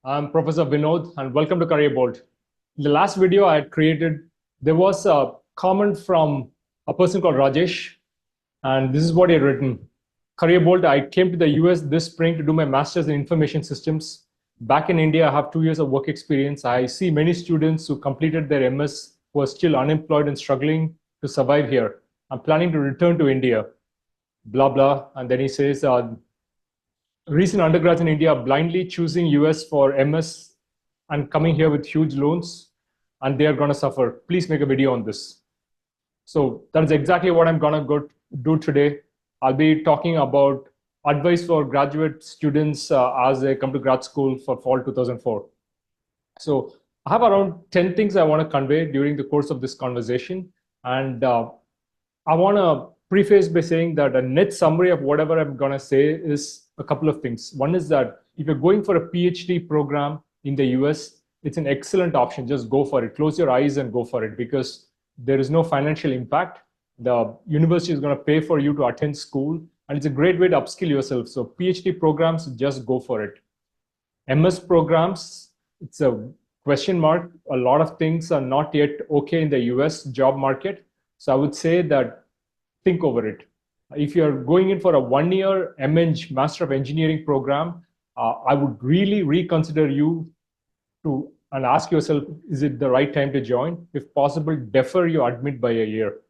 I'm Professor Vinod, and welcome to Career Bolt. In the last video I had created, there was a comment from a person called Rajesh, and this is what he had written. Career Bolt, I came to the US this spring to do my master's in information systems. Back in India, I have 2 years of work experience. I see many students who completed their MS who are still unemployed and struggling to survive here. I'm planning to return to India, blah, blah. And then he says, recent undergrads in India are blindly choosing US for MS and coming here with huge loans, and they are going to suffer. Please make a video on this. So that is exactly what I'm going to go do today. I'll be talking about advice for graduate students as they come to grad school for fall 2004. So I have around 10 things I want to convey during the course of this conversation. And I want to preface by saying that a net summary of whatever I'm going to say is a couple of things. One is that if you're going for a PhD program in the US, it's an excellent option. Just go for it. Close your eyes and go for it because there is no financial impact. The university is going to pay for you to attend school, and it's a great way to upskill yourself. So PhD programs, just go for it. MS programs, it's a question mark. A lot of things are not yet okay in the US job market. So I would say that think over it. If you're going in for a 1-year MEng, Master of Engineering program, I would really reconsider you to and ask yourself, is it the right time to join? If possible, defer your admit by a year.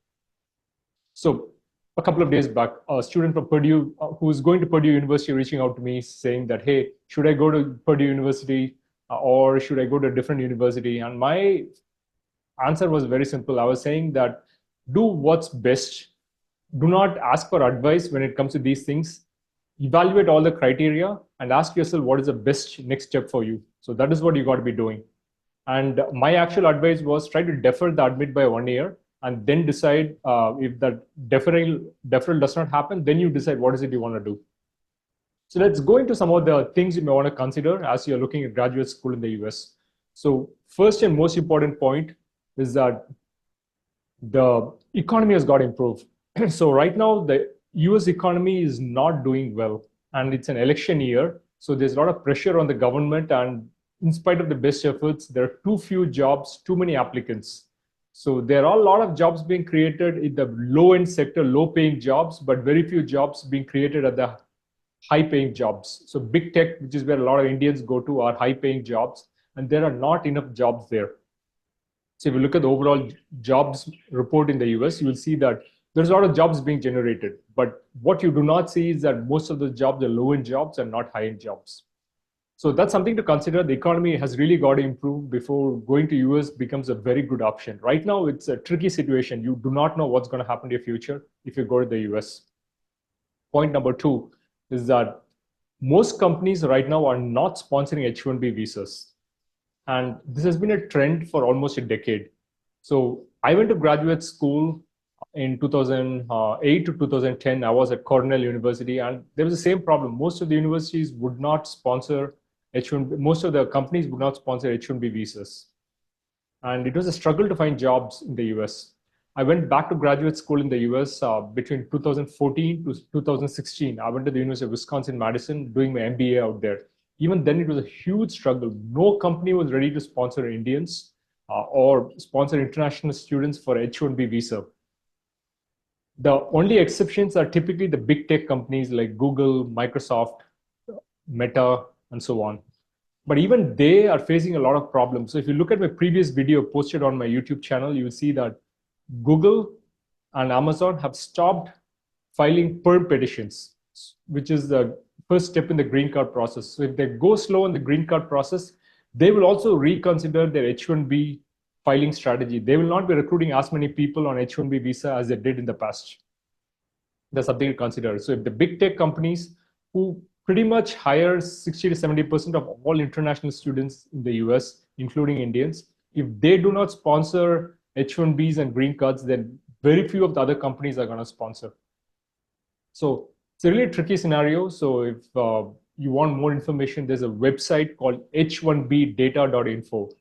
So a couple of days back, a student from Purdue who is going to Purdue University reaching out to me saying that, hey, should I go to Purdue University or should I go to a different university? And my answer was very simple. I was saying that do what's best. Do not ask for advice when it comes to these things. Evaluate all the criteria and ask yourself what is the best next step for you. So that is what you got to be doing. And my actual advice was try to defer the admit by 1 year and then decide if that deferral does not happen, then you decide what is it you want to do. So let's go into some of the things you may want to consider as you're looking at graduate school in the US. So first and most important point is that the economy has got to improve. So right now, the US economy is not doing well, and it's an election year. So there's a lot of pressure on the government, and in spite of the best efforts, there are too few jobs, too many applicants. So there are a lot of jobs being created in the low-end sector, low-paying jobs, but very few jobs being created at the high-paying jobs. So big tech, which is where a lot of Indians go to, are high-paying jobs, and there are not enough jobs there. So if you look at the overall jobs report in the US, you will see that there's a lot of jobs being generated. But what you do not see is that most of the jobs are low-end jobs and not high-end jobs. So that's something to consider. The economy has really got to improve before going to US becomes a very good option. Right now, it's a tricky situation. You do not know what's going to happen to your future if you go to the US. Point number 2 is that most companies right now are not sponsoring H1B visas. And this has been a trend for almost a decade. So I went to graduate school in 2008 to 2010. I was at Cornell University, and there was the same problem. Most of the universities would not sponsor H1B. Most of the companies would not sponsor H1B visas. And it was a struggle to find jobs in the US. I went back to graduate school in the US between 2014 to 2016. I went to the University of Wisconsin-Madison doing my MBA out there. Even then, it was a huge struggle. No company was ready to sponsor Indians or sponsor international students for H1B visa. The only exceptions are typically the big tech companies like Google, Microsoft, Meta, and so on. But even they are facing a lot of problems. So if you look at my previous video posted on my YouTube channel, you will see that Google and Amazon have stopped filing perm petitions, which is the first step in the green card process. So if they go slow in the green card process, they will also reconsider their H1B filing strategy. They will not be recruiting as many people on H1B visa as they did in the past. That's something to consider. So if the big tech companies who pretty much hire 60 to 70% of all international students in the US, including Indians, if they do not sponsor H1Bs and green cards, then very few of the other companies are going to sponsor. So it's a really tricky scenario. So if you want more information, there's a website called h1bdata.info.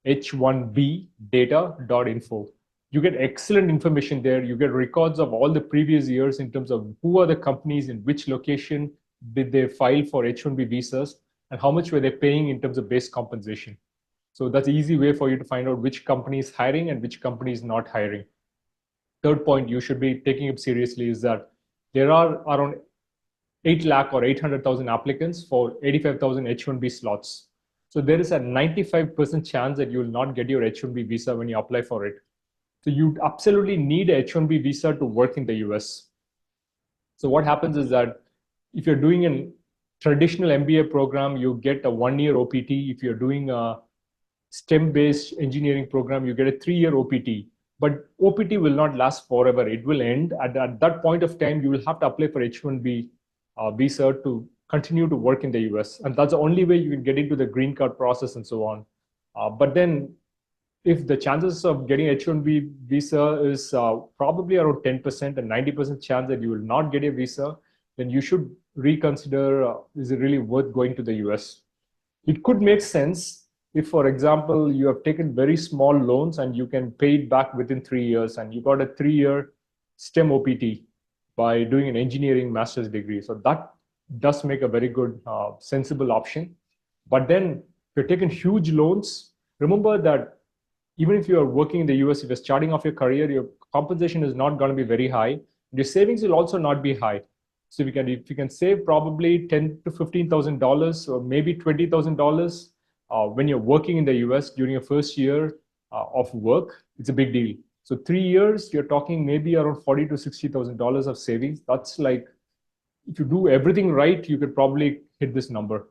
h1bdata.info. You get excellent information there. You get records of all the previous years in terms of who are the companies in which location did they file for H1B visas. and how much were they paying in terms of base compensation. So that's an easy way for you to find out which company is hiring and which company is not hiring. Third point you should be taking up seriously is that there are around 8 lakh or 800,000 applicants for 85,000 H1B slots. So there is a 95% chance that you will not get your H1B visa when you apply for it. So you absolutely need a H1B visa to work in the US. So what happens is that if you're doing a traditional MBA program, you get a 1-year OPT. If you're doing a STEM-based engineering program, you get a 3-year OPT. But OPT will not last forever. It will end. At that point of time, you will have to apply for H1B visa to continue to work in the US. And that's the only way you can get into the green card process and so on. But then if the chances of getting H1B visa is probably around 10% and 90% chance that you will not get a visa, then you should reconsider, is it really worth going to the US? It could make sense if, for example, you have taken very small loans and you can pay it back within 3 years and you got a 3-year STEM OPT by doing an engineering master's degree. So that does make a very good, sensible option. But then if you're taking huge loans, remember that even if you are working in the US, if you're starting off your career, your compensation is not going to be very high. Your savings will also not be high. So if you can save probably $10,000 to $15,000 or maybe $20,000 when you're working in the US during your first year of work, it's a big deal. So 3 years, you're talking maybe around $40,000 to $60,000 of savings. That's like, if you do everything right, you could probably hit this number.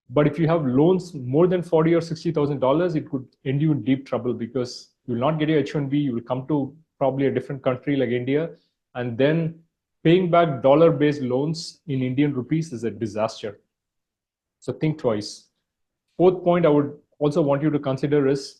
But if you have loans more than $40,000 or $60,000, it could end you in deep trouble because you will not get your H1B. You will come to probably a different country like India, and then paying back dollar-based loans in Indian rupees is a disaster. So think twice. Fourth point I would also want you to consider is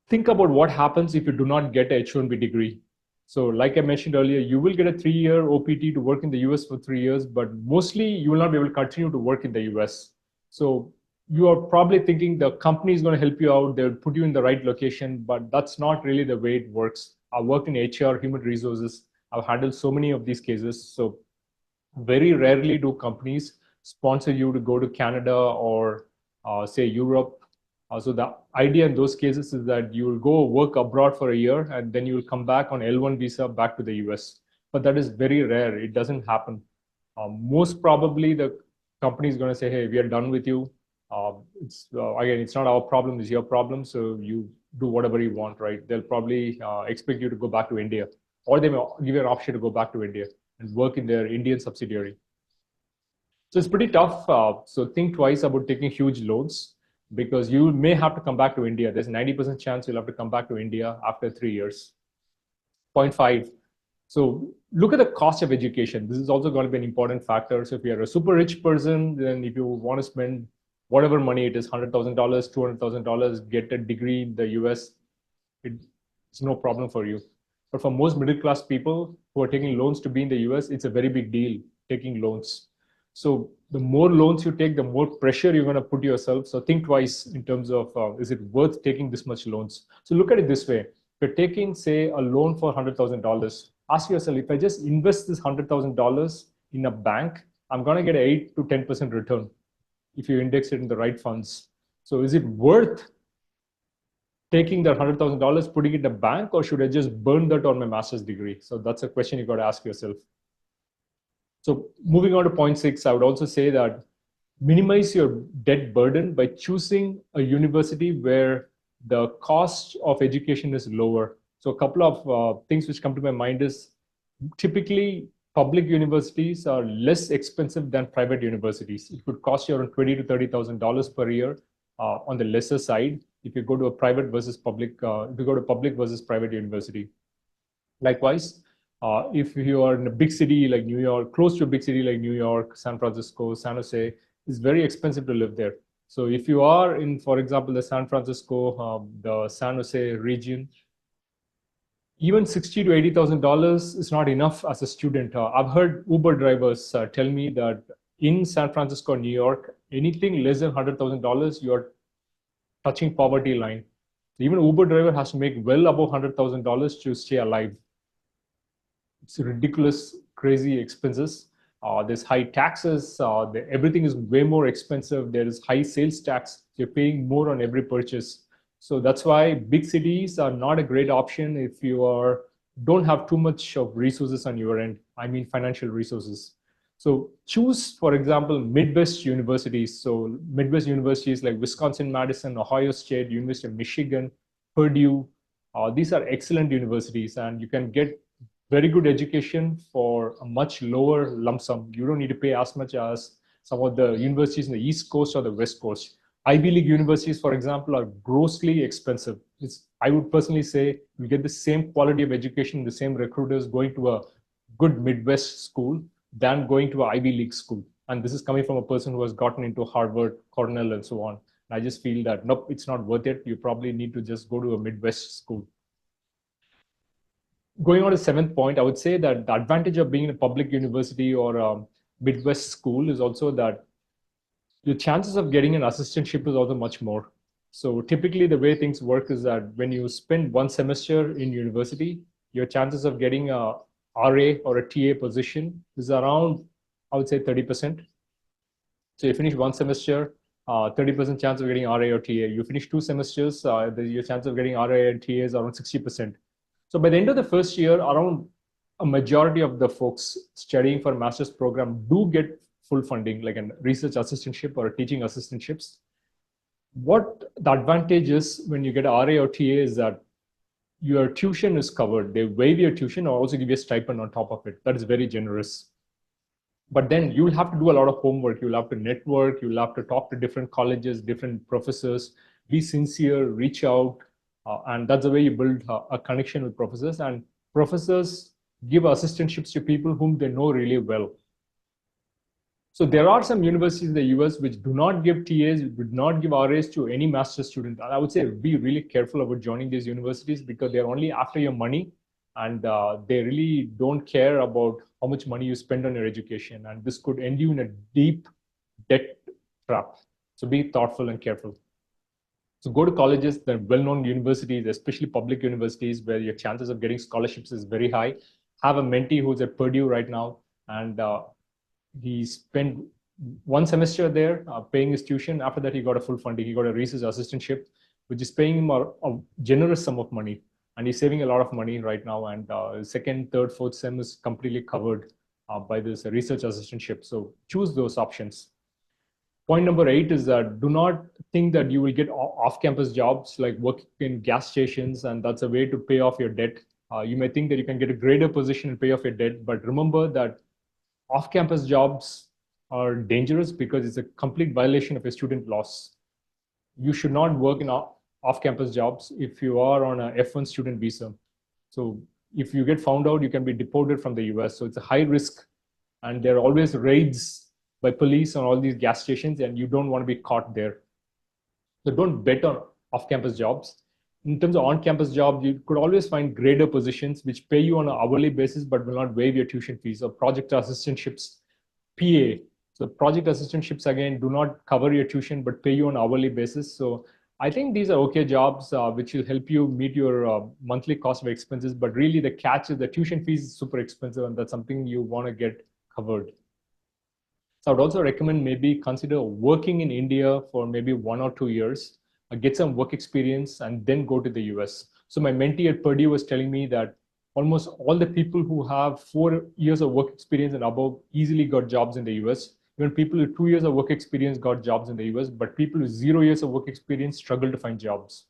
think about what happens if you do not get a H1B degree. So like I mentioned earlier, you will get a 3-year OPT to work in the US for 3 years, but mostly you will not be able to continue to work in the US. So you are probably thinking the company is going to help you out, they'll put you in the right location, but that's not really the way it works. I worked in HR, human resources. I've handled so many of these cases. So very rarely do companies sponsor you to go to Canada or say Europe. So the idea in those cases is that you will go work abroad for a year and then you will come back on L1 visa back to the US. But that is very rare. It doesn't happen. Most probably the company is going to say, hey, we are done with you. Again, it's not our problem, it's your problem. So you do whatever you want, right? They'll probably expect you to go back to India, or they may give you an option to go back to India and work in their Indian subsidiary. So it's pretty tough. So think twice about taking huge loans because you may have to come back to India. There's a 90% chance you'll have to come back to India after 3 years. Point 5. So look at the cost of education. This is also going to be an important factor. So if you're a super rich person, then if you want to spend whatever money it is, $100,000, $200,000, get a degree in the US, it's no problem for you. But for most middle class people who are taking loans to be in the US, it's a very big deal taking loans. So the more loans you take, the more pressure you're going to put yourself. So think twice in terms of, is it worth taking this much loans? So look at it this way. If you're taking, say, a loan for $100,000, ask yourself, if I just invest this $100,000 in a bank, I'm going to get an 8 to 10% return if you index it in the right funds. So is it worth taking that $100,000, putting it in a bank, or should I just burn that on my master's degree? So that's a question you got to ask yourself. So moving on to point 6, I would also say that minimize your debt burden by choosing a university where the cost of education is lower. So a couple of things which come to my mind is typically public universities are less expensive than private universities. It could cost you around $20,000 to $30,000 per year on the lesser side if you go to a private versus public, if you go to public versus private university. Likewise, if you are in a big city like New York, close to a big city like New York, San Francisco, San Jose, it's very expensive to live there. So if you are in, for example, the San Francisco, the San Jose region, even $60,000 to $80,000 is not enough as a student. I've heard Uber drivers tell me that in San Francisco, New York, anything less than $100,000, you are touching poverty line. Even Uber driver has to make well above $100,000 to stay alive. It's ridiculous, crazy expenses. There's high taxes. Everything is way more expensive. There is high sales tax. You're paying more on every purchase. So that's why big cities are not a great option if you don't have too much of resources on your end. I mean, financial resources. So choose, for example, Midwest universities. So Midwest universities like Wisconsin-Madison, Ohio State, University of Michigan, Purdue. These are excellent universities, and you can get very good education for a much lower lump sum. You don't need to pay as much as some of the universities in the East Coast or the West Coast. Ivy League universities, for example, are grossly expensive. I would personally say you get the same quality of education, the same recruiters going to a good Midwest school than going to an Ivy League school. And this is coming from a person who has gotten into Harvard, Cornell, and so on. I just feel that, nope, it's not worth it. You probably need to just go to a Midwest school. Going on to the seventh point, I would say that the advantage of being in a public university or a Midwest school is also that the chances of getting an assistantship is also much more. So typically the way things work is that when you spend one semester in university, your chances of getting a RA or a TA position is around, I would say 30%. So you finish one semester, 30% chance of getting RA or TA. You finish two semesters, your chance of getting RA and TA is around 60%. So by the end of the first year, around a majority of the folks studying for a master's program do get full funding, like a research assistantship or a teaching assistantships. What the advantage is when you get an RA or TA is that your tuition is covered. They waive your tuition or also give you a stipend on top of it. That is very generous. But then you'll have to do a lot of homework. You'll have to network. You'll have to talk to different colleges, different professors, be sincere, reach out. And that's the way you build a connection with professors. And professors give assistantships to people whom they know really well. So there are some universities in the US which do not give TAs, do not give RAs to any master's student. And I would say be really careful about joining these universities because they're only after your money, and they really don't care about how much money you spend on your education. And this could end you in a deep debt trap. So be thoughtful and careful. So go to colleges, the well-known universities, especially public universities, where your chances of getting scholarships is very high. Have a mentee who's at Purdue right now, and he spent one semester there paying his tuition. After that, he got a full funding. He got a research assistantship, which is paying him a generous sum of money. And he's saving a lot of money right now. And second, third, fourth sem is completely covered by this research assistantship. So choose those options. Point number 8 is that do not think that you will get off-campus jobs like working in gas stations, and that's a way to pay off your debt. You may think that you can get a greater position and pay off your debt, but remember that off-campus jobs are dangerous because it's a complete violation of your student laws. You should not work in off-campus jobs if you are on a F1 student visa. So if you get found out, you can be deported from the US. So it's a high risk, and there are always raids by police on all these gas stations, and you don't want to be caught there. So don't bet on off-campus jobs. In terms of on-campus jobs, you could always find greater positions which pay you on an hourly basis but will not waive your tuition fees. So project assistantships, PA. So project assistantships, again, do not cover your tuition but pay you on an hourly basis. So I think these are okay jobs which will help you meet your monthly cost of expenses. But really the catch is the tuition fees is super expensive, and that's something you want to get covered. So I would also recommend maybe consider working in India for maybe 1 or 2 years, get some work experience, and then go to the US. So my mentee at Purdue was telling me that almost all the people who have 4 years of work experience and above easily got jobs in the US. Even people with 2 years of work experience got jobs in the US, but people with 0 years of work experience struggle to find jobs.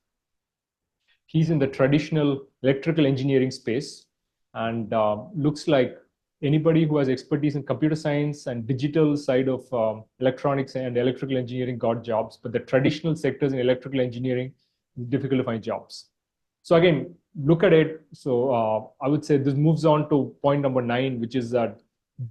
He's in the traditional electrical engineering space, and looks like anybody who has expertise in computer science and digital side of electronics and electrical engineering got jobs, but the traditional sectors in electrical engineering, difficult to find jobs. So again, look at it. So I would say this moves on to point number 9, which is that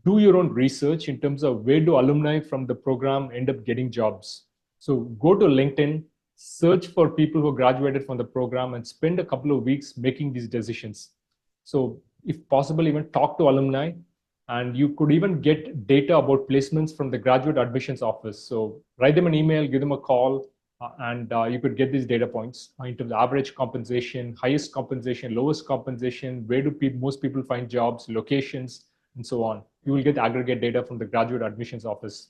do your own research in terms of where do alumni from the program end up getting jobs. So go to LinkedIn, search for people who graduated from the program, and spend a couple of weeks making these decisions. So if possible, even talk to alumni, and you could even get data about placements from the graduate admissions office. So write them an email, give them a call, and you could get these data points in terms of average compensation, highest compensation, lowest compensation, where do most people find jobs, locations, and so on. you will get aggregate data from the graduate admissions office.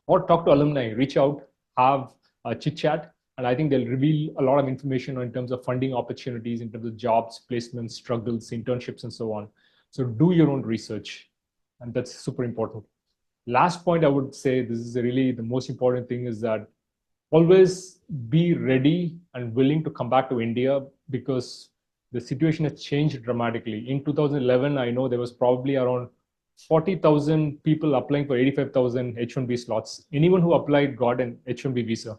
Or talk to alumni, reach out, have a chit chat, and I think they'll reveal a lot of information in terms of funding opportunities, in terms of jobs, placements, struggles, internships, and so on. So do your own research, and that's super important. Last point I would say, this is really the most important thing, is that always be ready and willing to come back to India, because the situation has changed dramatically. In 2011, I know there was probably around 40,000 people applying for 85,000 H1B slots. Anyone who applied got an H1B visa.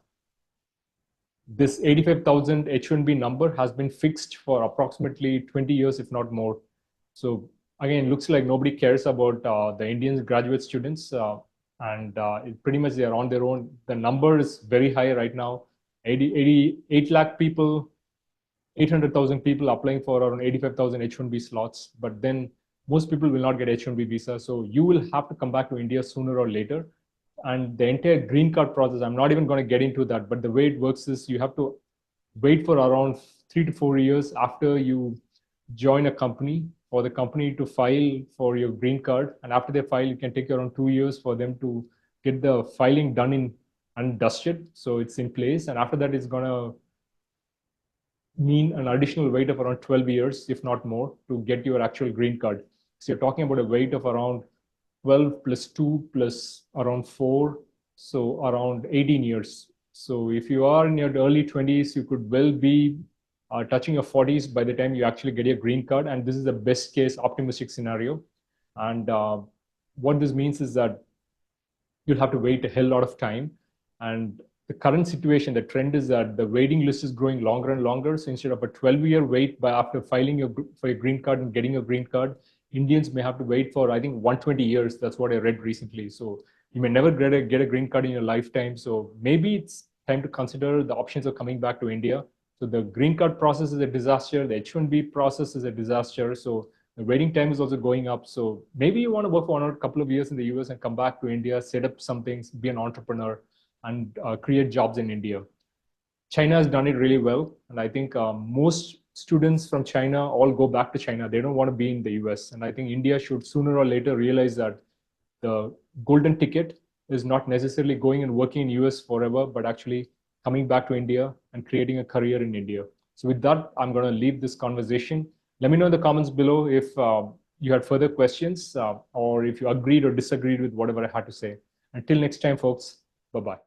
This 85,000 H1B number has been fixed for approximately 20 years, if not more. So again, looks like nobody cares about the Indian graduate students, and pretty much they are on their own. The number is very high right now. 88 lakh people, 800,000 people applying for around 85,000 H1B slots, but then most people will not get H1B visa. So you will have to come back to India sooner or later. And the entire green card process, I'm not even going to get into that, but the way it works is you have to wait for around 3 to 4 years after you join a company for the company to file for your green card. And after they file, it can take around 2 years for them to get the filing done in and dusted. So it's in place. And after that, it's going to mean an additional wait of around 12 years, if not more, to get your actual green card. So you're talking about a wait of around 12 plus 2 plus around 4, so around 18 years. So if you are in your early 20s, you could well be touching your 40s by the time you actually get your green card. And this is the best case optimistic scenario. And what this means is that you'll have to wait a hell lot of time. And the current situation, the trend is that the waiting list is growing longer and longer. So instead of a 12-year wait after filing for your green card and getting your green card, Indians may have to wait for, I think, 120 years. That's what I read recently. So you may never get a green card in your lifetime. So maybe it's time to consider the options of coming back to India. So the green card process is a disaster. The H1B process is a disaster. So the waiting time is also going up. So maybe you want to work for a couple of years in the US and come back to India, set up some things, be an entrepreneur, and create jobs in India. China has done it really well. And I think most students from China all go back to China. They don't want to be in the US. And I think India should sooner or later realize that the golden ticket is not necessarily going and working in US forever, but actually coming back to India and creating a career in India. So with that, I'm going to leave this conversation. Let me know in the comments below if you had further questions or if you agreed or disagreed with whatever I had to say. Until next time, folks, bye-bye.